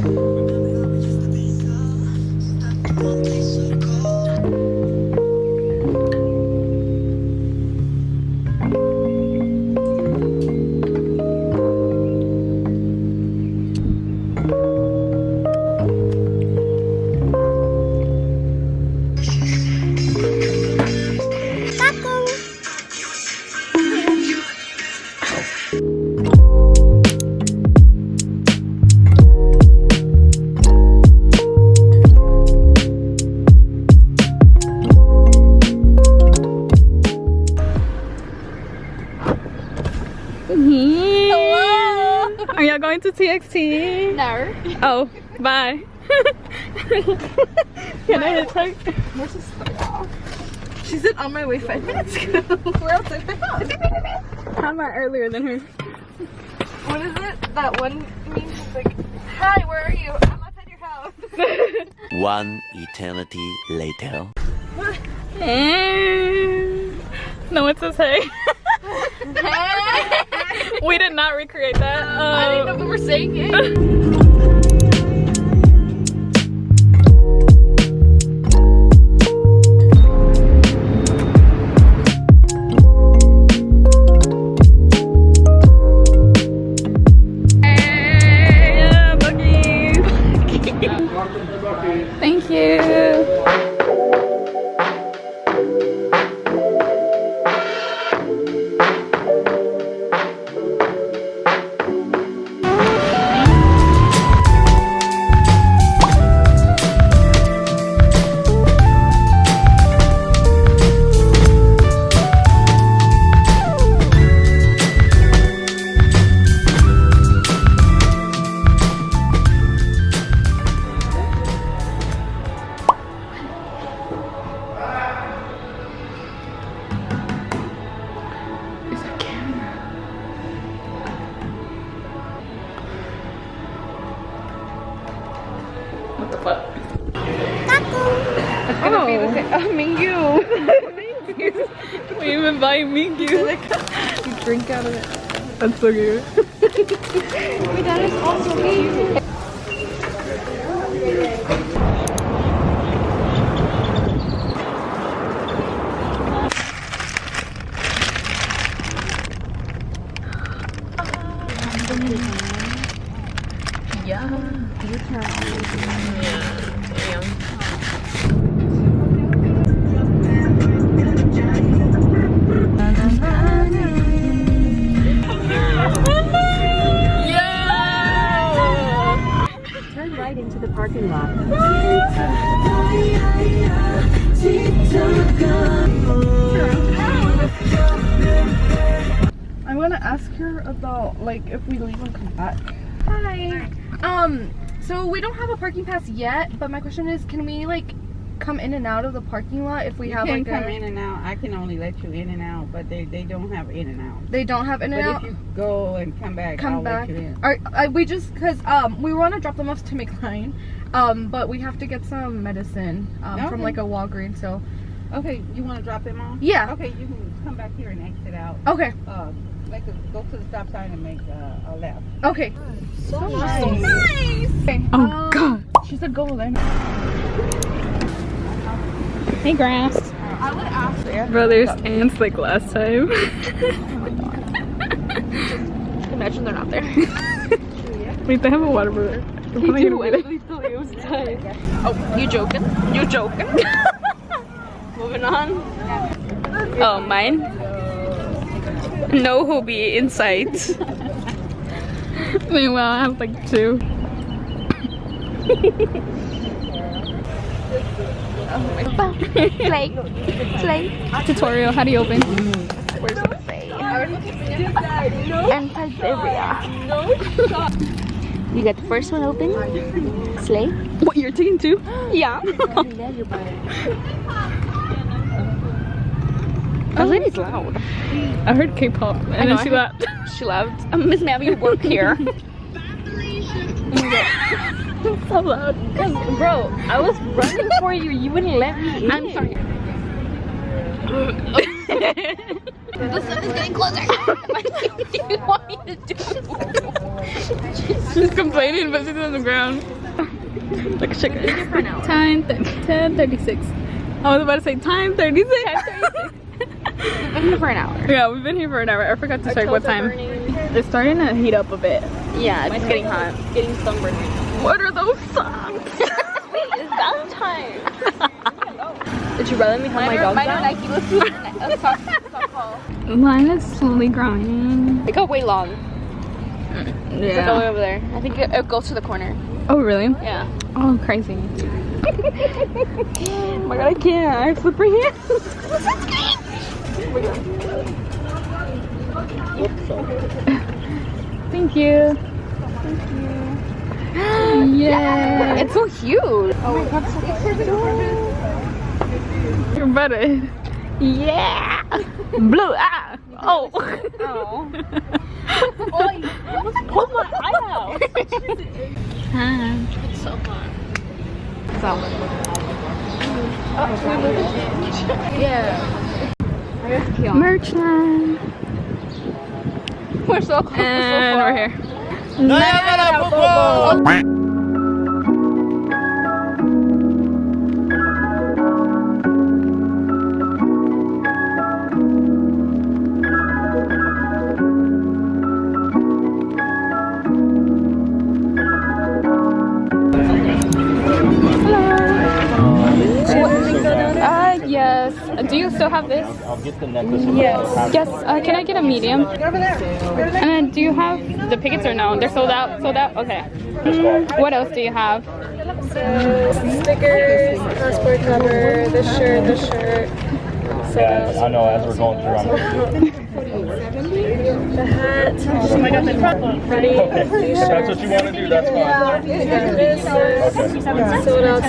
Hello. Are y'all going to TXT? No. Oh, bye. Can I hitchhike? She said on my way 5 minutes ago. Where else did I go? How am I earlier than her? What is it? That one meme is like, hi, where are you? I'm outside your house. One eternity later. No one says hey. We did not recreate that. I didn't know we were saying it. Thank you. What the fuck? It's gonna be the same. Mingu. We even buy Mingu. You drink out of it. That's so cute. My dad is also cute. Yeah. Turn right into the parking lot. I want to ask her about like if we leave and come back. Hi. So we don't have a parking pass yet, but my question is, can we like come in and out of the parking lot if we have like come in and out. I can only let you in and out, but they don't have in and out. They don't have in and out. But if you go and come back, I'll let you in. We just because we want to drop them off to McLean, but we have to get some medicine from like a Walgreens. So Okay, you want to drop them off? yeah. Okay, you can come back here and exit out. Okay. Go to the stop sign and make a left. Okay. So nice. So nice. Okay. Oh God. She's a golden. Hey, Grass. I would ask her. Brothers ants like last time. Imagine they're not there. Wait, they have a water brother. Oh, you joking? You joking? Moving on. Oh, mine? No hoobie in sight. Meanwhile, I have like 2. Play. Tutorial, how do you open? Where's the play? And Siberia. You got the first one open. Slay. What, you're taking 2? Yeah. That lady's loud. I heard K-pop and then she laughed. She laughed. Miss Maddie, you work here. So loud. Bro, I was running for you. You wouldn't let me in. I'm sorry. The sun is getting closer. What do you want me to do? She's complaining, but she's on the ground. Like a chicken. Time 10:36. I was about to say time 36. We've been here for an hour. Yeah, we've been here for an hour. I forgot to check what time. It's starting to heat up a bit. Yeah, it's getting hot. Getting sunburned. What are those songs? Wait, it's Valentine. Did you rather me have my dog down? Mine is slowly growing. It got way long. It's like all the way Yeah. over there. I think it goes to the corner. Oh, really? Yeah. Oh, crazy. Oh my god, I can't. I have slippery hands. Thank you. Yeah. It's so huge. Oh my god, so you're better. Yeah. Blue. Ah. Oh. Oh. Pull my eye out. It's so fun. Yeah. Merchland. We're so close. And we're here. Yes. Do you still have this? I'll get the necklace. Yes. Yes. Can I get a medium? And then do you have the pickets or no? They're sold out? Sold out? Okay. What else do you have? Stickers, passport cover, the shirt. Yeah, I know. As we're going through, I'm The hat. Oh my god, the front ready. okay. If that's what you want to do, that's fine. This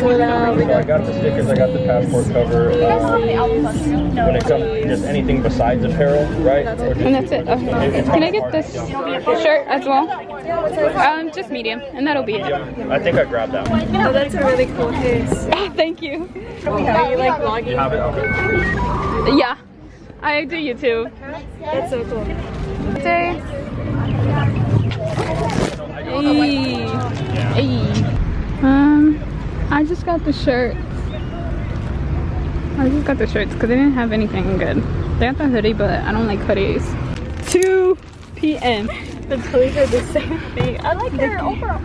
sold out. We So I got the stickers. I got the passport cover. When it comes to just anything besides apparel, right? Or just, And that's it. Okay. Can I get this shirt as well? Just medium, and that'll be it. I think I grabbed that one. Oh, that's a really cool case. Thank you. Are you like vlogging? You have it? Okay. Yeah, I do YouTube. That's so cool. Day. Hey. Hey. I just got the shirts. I just got the shirts because they didn't have anything good. They got the hoodie, but I don't like hoodies. 2 p.m. The toys are the same thing. I like their overall.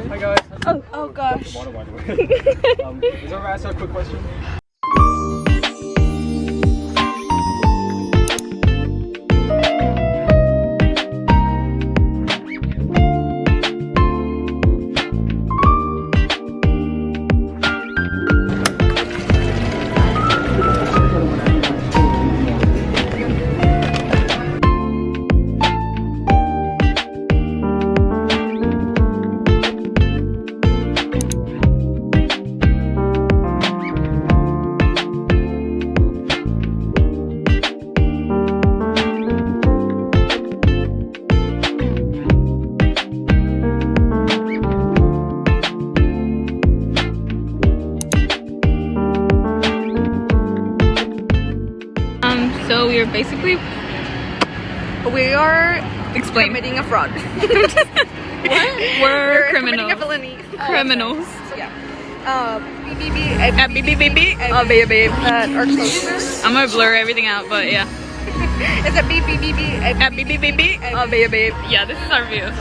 Hi guys. Oh gosh. Is there a quick question? So we are committing a fraud. We're criminals. Criminals. Babe. Our closest. I'm gonna blur everything out, but yeah. It's a beep. Babe. Yeah, this is our view.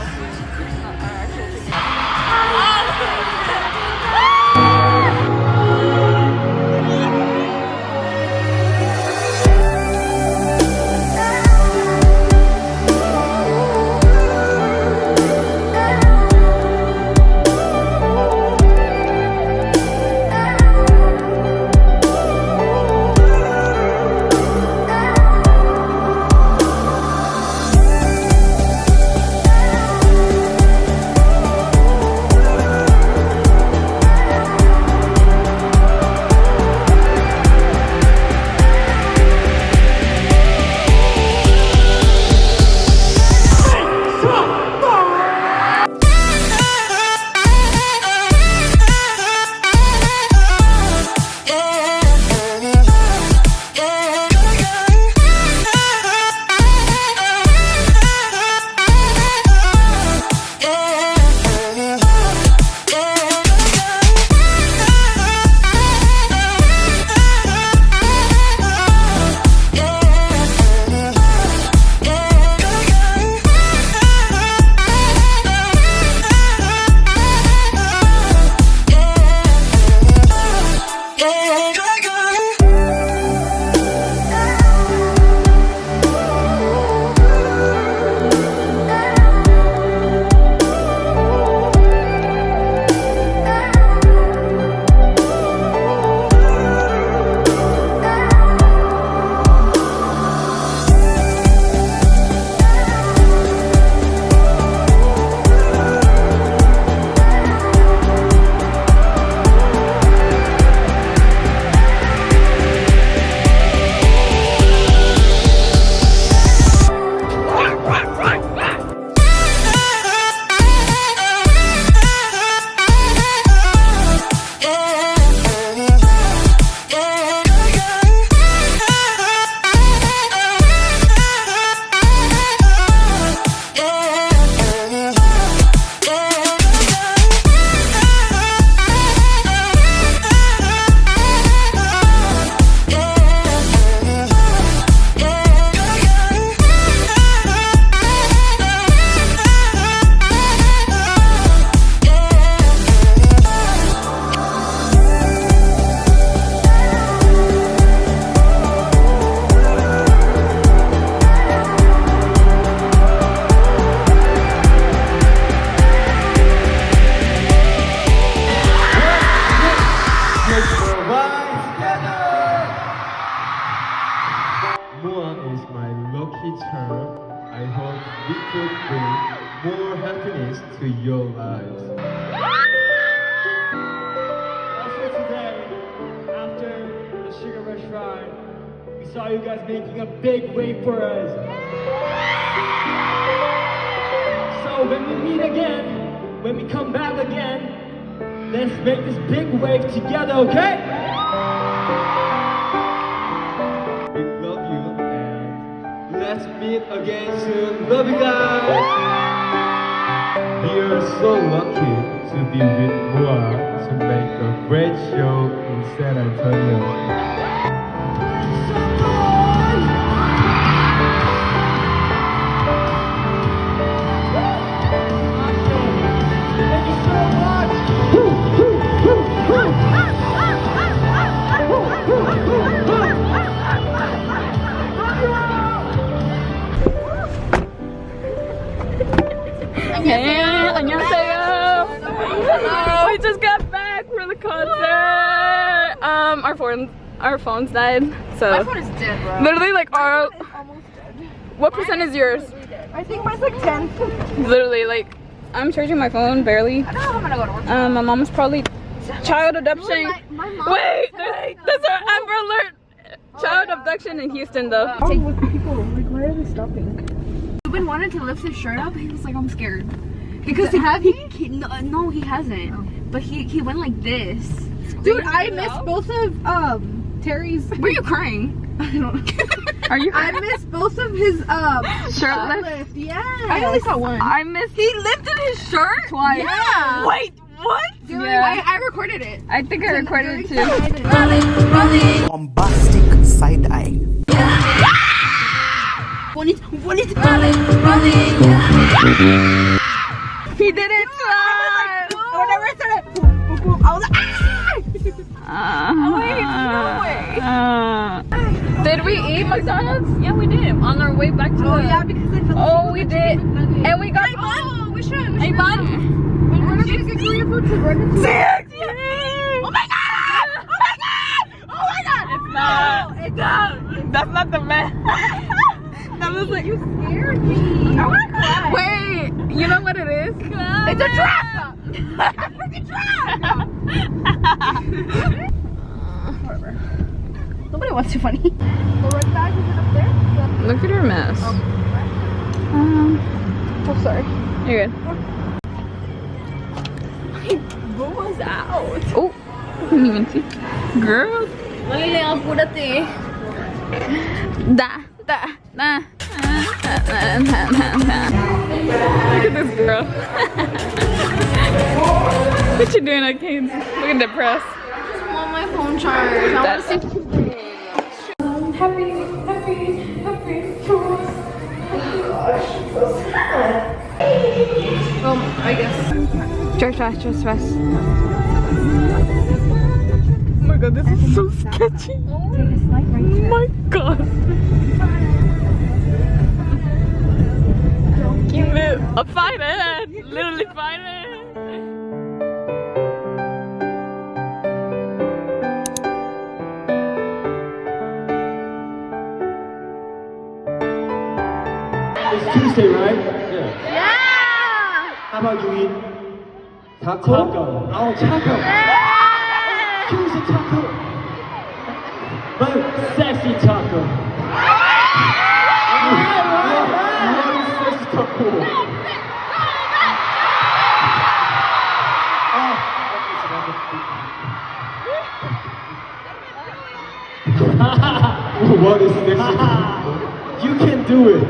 my lucky charm. I hope we could bring more happiness to your lives. Also today, after the Sugar Rush ride, we saw you guys making a big wave for us. So when we meet again, when we come back again, let's make this big wave together, okay? We love you and let's meet again soon. Love you guys! We are so lucky to be with Moa to make a great show in San Antonio. 안녕하세요. Hello. We just got back from the concert. Our phones died. So My phone is dead, bro. literally like our. Almost dead. What percent is yours? I think mine's like 10. Literally like I'm charging my phone barely. I don't know how I'm gonna go to work. My mom's probably child abduction. My mom. Wait, there's an Amber Alert. Child abduction in Houston though. With people, like, why are they stopping? Ruben wanted to lift his shirt up, but he was like, I'm scared. Because no, he hasn't. Oh. But he went like this. Dude, I missed both of Terry's. Were you crying? I don't know. Are you? I missed both of his shirtless. lift. Yeah. I only saw one. I missed. He lifted his shirt twice. Yeah. Wait, what? Yeah. I recorded it. I think I recorded it too. Bombastic side eye. He did it twice. Whenever I started, I was like, did we eat McDonald's? Yeah, we did. On our way back to yeah, because I felt oh, we did. And we got oh, we should. Hey, Bob. We're gonna get Korean food to breakfast. TXT! Oh my god! Oh my god! Oh my god! It's not. No, it's not. That's not the best. That was like, You scared me. I wanna cry. wait, you know what it is? It's a trap! A freaking trap! Whatever. Nobody wants to funny. The red bag, is it up there? Look at her mess. Oh, sorry. You're good. Boo was out. Oh, I didn't even see. Girl. Apúrate. Da. Look at this girl. What you doing? I can't. Looking depressed. I just want my phone charged. I want to see. Happy. I guess. Just fast. Oh my god, this is so sketchy. Oh my god. Give it a fight ahead. Literally fight ahead. It's Tuesday, right? Yeah! How about you eat taco? Oh, taco. Tuesday taco. But sexy taco. Sexy taco. What is next? You can do it.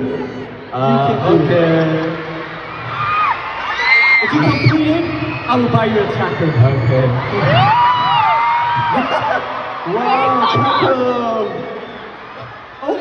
Okay. If you complete it, I will buy you a taco. Okay. Wow, taco. Oh,